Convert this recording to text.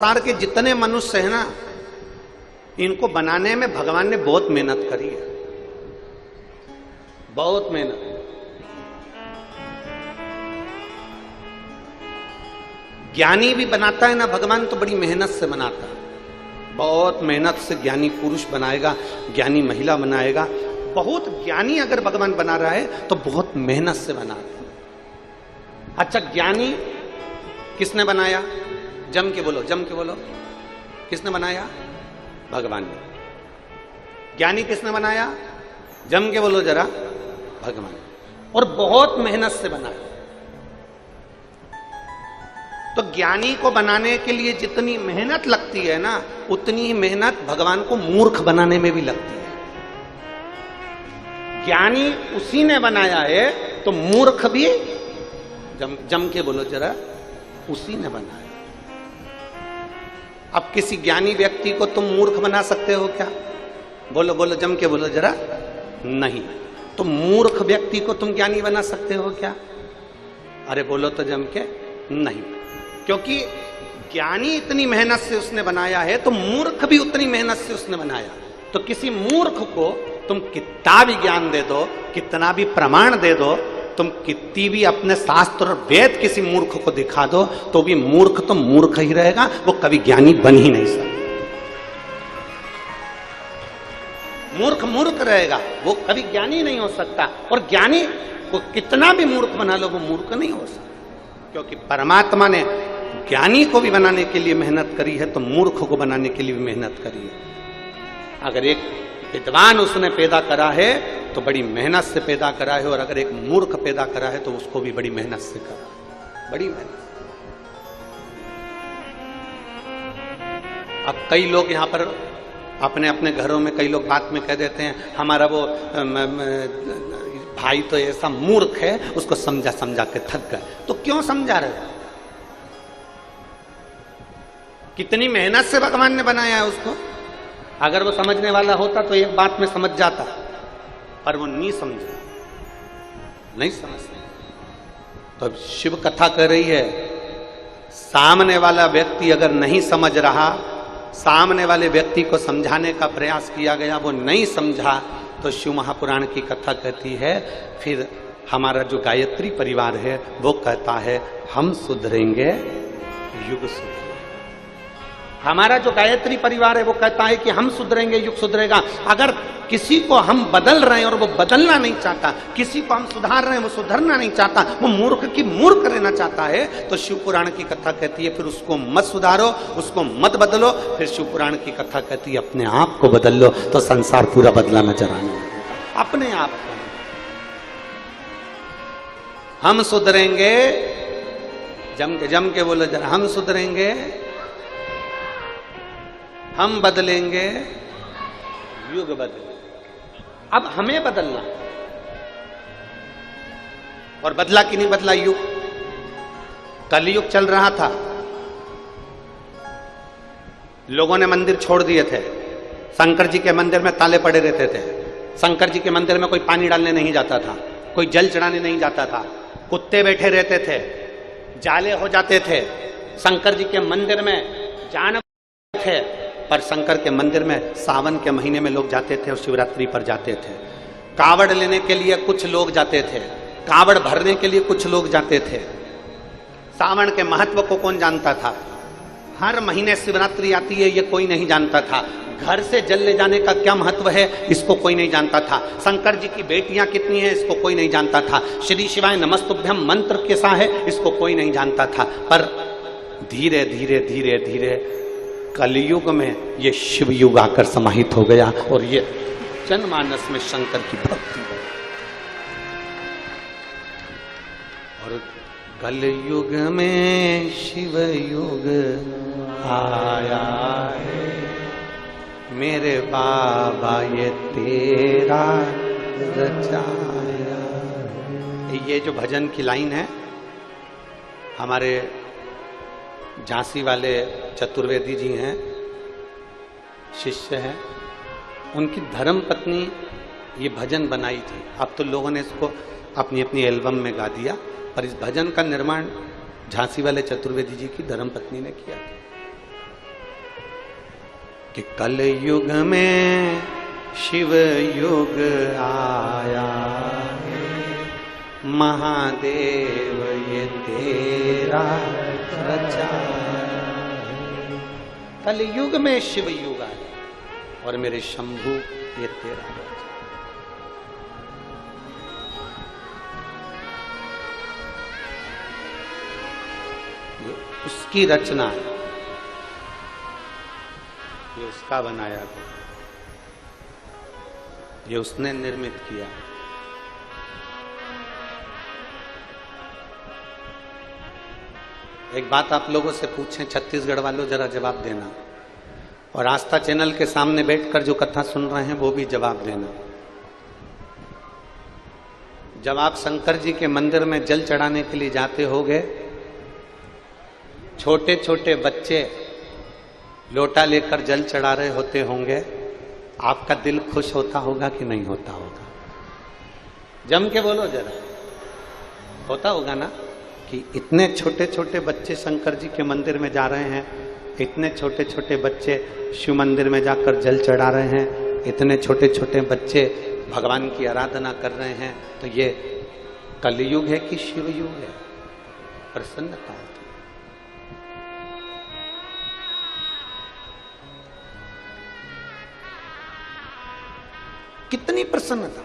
संसार के जितने मनुष्य हैं ना, इनको बनाने में भगवान ने बहुत मेहनत करी है, बहुत मेहनत। ज्ञानी भी बनाता है ना भगवान, तो बड़ी मेहनत से बनाता है, बहुत मेहनत से ज्ञानी पुरुष बनाएगा, ज्ञानी महिला बनाएगा। बहुत ज्ञानी अगर भगवान बना रहा है तो बहुत मेहनत से बनाता है। अच्छा, ज्ञानी किसने बनाया? जम के बोलो, जम के बोलो, किसने बनाया? भगवान ने। ज्ञानी किसने बनाया? जम के बोलो जरा, भगवान। और बहुत मेहनत से बनाया। तो ज्ञानी को बनाने के लिए जितनी मेहनत लगती है ना, उतनी ही मेहनत भगवान को मूर्ख बनाने में भी लगती है। ज्ञानी उसी ने बनाया है, तो मूर्ख भी जम के बोलो जरा, उसी ने बनाया। अब किसी ज्ञानी व्यक्ति को तुम मूर्ख बना सकते हो क्या? बोलो बोलो, जम के बोलो जरा, नहीं। तो मूर्ख व्यक्ति को तुम ज्ञानी बना सकते हो क्या? अरे बोलो तो जम के, नहीं। क्योंकि ज्ञानी इतनी मेहनत से उसने बनाया है, तो मूर्ख भी उतनी मेहनत से उसने बनाया। तो किसी मूर्ख को तुम कितना भी ज्ञान दे दो, कितना भी प्रमाण दे दो, तुम कितनी भी अपने शास्त्र और वेद किसी मूर्ख को दिखा दो, तो भी मूर्ख तो मूर्ख ही रहेगा, वो कभी ज्ञानी बन ही नहीं सकता। मूर्ख मूर्ख रहेगा, वो कभी ज्ञानी नहीं हो सकता। और ज्ञानी को कितना भी मूर्ख बना लो, वो मूर्ख नहीं हो सकता। क्योंकि परमात्मा ने ज्ञानी को भी बनाने के लिए मेहनत करी है, तो मूर्ख को बनाने के लिए भी मेहनत करी है। अगर एक विद्वान उसने पैदा करा है तो बड़ी मेहनत से पैदा करा है, और अगर एक मूर्ख पैदा करा है तो उसको भी बड़ी मेहनत से करा, बड़ी मेहनत। अब कई लोग यहां पर अपने अपने घरों में कई लोग बात में कह देते हैं, हमारा वो भाई तो ऐसा मूर्ख है, उसको समझा समझा के थक गए। तो क्यों समझा रहे? कितनी मेहनत से भगवान ने बनाया है उसको। अगर वो समझने वाला होता तो एक बात में समझ जाता, पर वो नहीं समझा, नहीं समझते। तो अब शिव कथा कर रही है, सामने वाला व्यक्ति अगर नहीं समझ रहा, सामने वाले व्यक्ति को समझाने का प्रयास किया गया, वो नहीं समझा, तो शिव महापुराण की कथा कहती है, फिर हमारा जो गायत्री परिवार है वो कहता है, हम सुधरेंगे युग सुधरेगा। हमारा जो गायत्री परिवार है वो कहता है कि हम सुधरेंगे युग सुधरेगा। अगर किसी को हम बदल रहे हैं और वो बदलना नहीं चाहता, किसी को हम सुधार रहे हैं वो सुधरना नहीं चाहता, वो मूर्ख की मूर्ख रहना चाहता है, तो शिव पुराण की कथा कहती है फिर उसको मत सुधारो, उसको मत बदलो। फिर शिव पुराण की कथा कहती है अपने आप को बदल लो, तो संसार पूरा बदला नजर आने लगेगा। अपने आप को हम सुधरेंगे, जम के बोलो जरा, हम सुधरेंगे, हम बदलेंगे, युग बदलेंगे। अब हमें बदलना, और बदला कि नहीं बदला युग? कलयुग चल रहा था, लोगों ने मंदिर छोड़ दिए थे, शंकर जी के मंदिर में ताले पड़े रहते थे, शंकर जी के मंदिर में कोई पानी डालने नहीं जाता था, कोई जल चढ़ाने नहीं जाता था, कुत्ते बैठे रहते थे, जाले हो जाते थे, शंकर जी के मंदिर में जानवर थे। पर शंकर के मंदिर में सावन के महीने में लोग जाते थे और शिवरात्रि पर जाते थे। कावड़ लेने के लिए कुछ लोग जाते थे, कावड़ भरने के लिए कुछ लोग जाते थे। सावन के महत्व को कौन जानता था? हर महीने शिवरात्रि आती है, ये कोई नहीं जानता था। घर से जल ले जाने का क्या महत्व है, इसको कोई नहीं जानता था। शंकर जी की बेटियां कितनी हैं, इसको कोई नहीं जानता था। श्री शिवाय नमस्तुभ्यम मंत्र कैसा है, इसको कोई नहीं जानता था। पर धीरे धीरे धीरे धीरे कलयुग में ये शिव युग आकर समाहित हो गया, और ये जनमानस में शंकर की भक्ति है। और कलयुग में शिव युग आया है, मेरे बाबा ये तेरा रचाया है। ये जो भजन की लाइन है, हमारे झांसी वाले चतुर्वेदी जी हैं, शिष्य हैं, उनकी धर्म पत्नी ये भजन बनाई थी। अब तो लोगों ने इसको अपनी अपनी एल्बम में गा दिया, पर इस भजन का निर्माण झांसी वाले चतुर्वेदी जी की धर्मपत्नी ने किया। कि कल युग में शिव युग आया है, महादेव ये तेरा रचा है। कल युग में शिव युग आया और मेरे शंभू ये तेरा रचा। ये उसकी रचना है, ये उसका बनाया था, ये उसने निर्मित किया। एक बात आप लोगों से पूछें, छत्तीसगढ़ वालों, जरा जवाब देना, और आस्था चैनल के सामने बैठकर जो कथा सुन रहे हैं वो भी जवाब देना। जब आप शंकर जी के मंदिर में जल चढ़ाने के लिए जाते होगे, छोटे छोटे बच्चे लोटा लेकर जल चढ़ा रहे होते होंगे, आपका दिल खुश होता होगा कि नहीं होता होगा? जम के बोलो जरा, होता होगा ना कि इतने छोटे छोटे बच्चे शंकर जी के मंदिर में जा रहे हैं, इतने छोटे छोटे बच्चे शिव मंदिर में जाकर जल चढ़ा रहे हैं, इतने छोटे छोटे बच्चे भगवान की आराधना कर रहे हैं, तो ये कलयुग है कि शिव युग है? प्रसन्नता होती। कितनी प्रसन्नता।